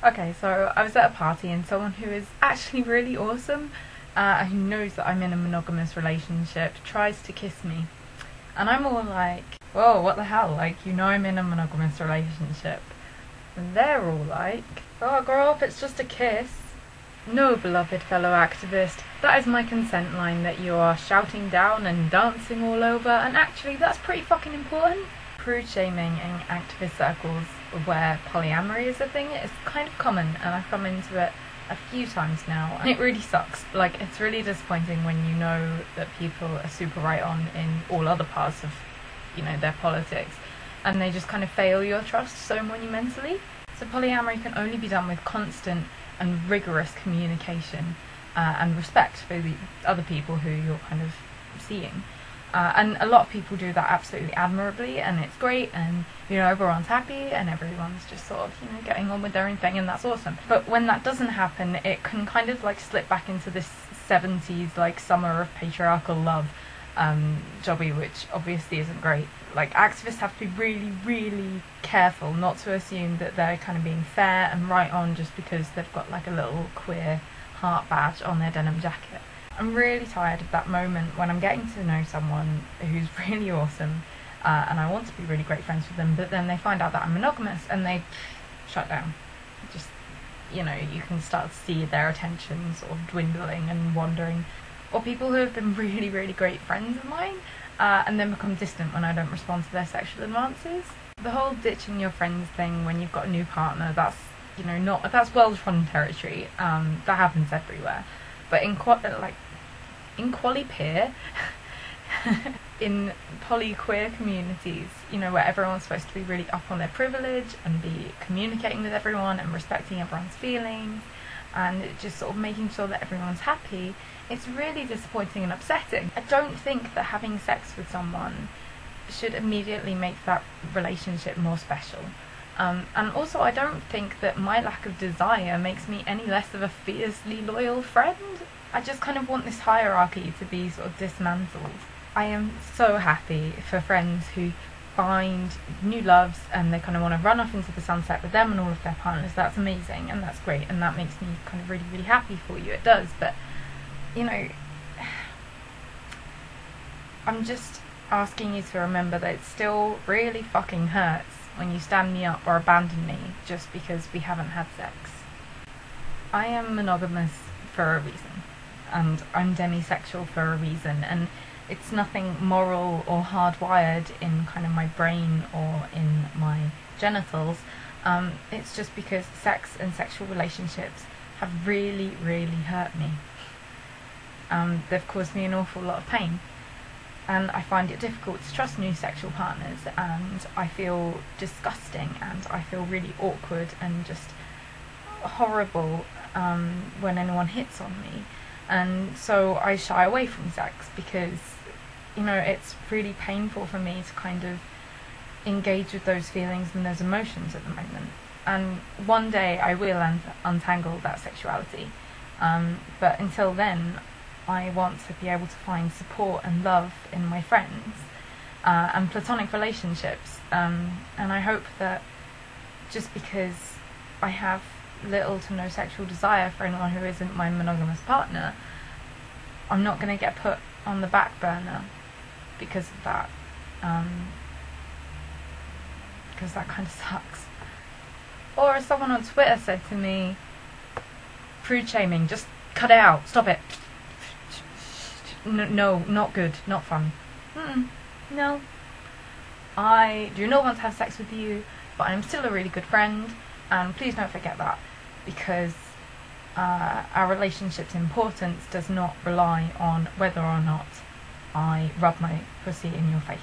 Okay, so I was at a party and someone who is actually really awesome, who knows that I'm in a monogamous relationship, tries to kiss me. And I'm all like, whoa, what the hell? Like, you know I'm in a monogamous relationship. And they're all like, oh, grow up, it's just a kiss. No, beloved fellow activist, that is my consent line that you are shouting down and dancing all over, and actually that's pretty fucking important. Prude shaming in activist circles where polyamory is a thing is kind of common, and I've come into it a few times now, and it really sucks. Like, it's really disappointing when you know that people are super right on in all other parts of, you know, their politics, and they just kind of fail your trust so monumentally. So polyamory can only be done with constant and rigorous communication and respect for the other people who you're kind of seeing. And a lot of people do that absolutely admirably, and it's great, and, you know, everyone's happy and everyone's just sort of, you know, getting on with their own thing, and that's awesome. But when that doesn't happen, it can kind of like slip back into this 70s like summer of patriarchal love jobby, which obviously isn't great. Like, activists have to be really, really careful not to assume that they're kind of being fair and right on just because they've got like a little queer heart badge on their denim jacket. I'm really tired of that moment when I'm getting to know someone who's really awesome, and I want to be really great friends with them, but then they find out that I'm monogamous and they shut down. Just, you know, you can start to see their attention sort of dwindling and wandering. Or people who have been really, really great friends of mine, and then become distant when I don't respond to their sexual advances. The whole ditching your friends thing when you've got a new partner, that's, you know, that's well-trodden territory. That happens everywhere. But in quali-peer, in poly-queer communities, you know, where everyone's supposed to be really up on their privilege and be communicating with everyone and respecting everyone's feelings and just sort of making sure that everyone's happy, it's really disappointing and upsetting. I don't think that having sex with someone should immediately make that relationship more special. And also, I don't think that my lack of desire makes me any less of a fiercely loyal friend. I just kind of want this hierarchy to be sort of dismantled. I am so happy for friends who find new loves and they kind of want to run off into the sunset with them and all of their partners. That's amazing and that's great, and that makes me kind of really, really happy for you. It does, but, you know, I'm just asking you to remember that it still really fucking hurts when you stand me up or abandon me just because we haven't had sex. I am monogamous for a reason, and I'm demisexual for a reason, and it's nothing moral or hardwired in kind of my brain or in my genitals. It's just because sex and sexual relationships have really, really hurt me. They've caused me an awful lot of pain, and I find it difficult to trust new sexual partners, and I feel disgusting and I feel really awkward and just horrible when anyone hits on me. And so I shy away from sex because, you know, it's really painful for me to kind of engage with those feelings and those emotions at the moment. And one day I will untangle that sexuality. But until then, I want to be able to find support and love in my friends and platonic relationships. And I hope that just because I have little to no sexual desire for anyone who isn't my monogamous partner, I'm not going to get put on the back burner because of that. Because that kind of sucks. Or as someone on Twitter said to me, prude shaming, just cut it out, stop it. No, not good, not fun. No. I do not want to have sex with you, but I'm still a really good friend, and please don't forget that, because our relationship's importance does not rely on whether or not I rub my pussy in your face.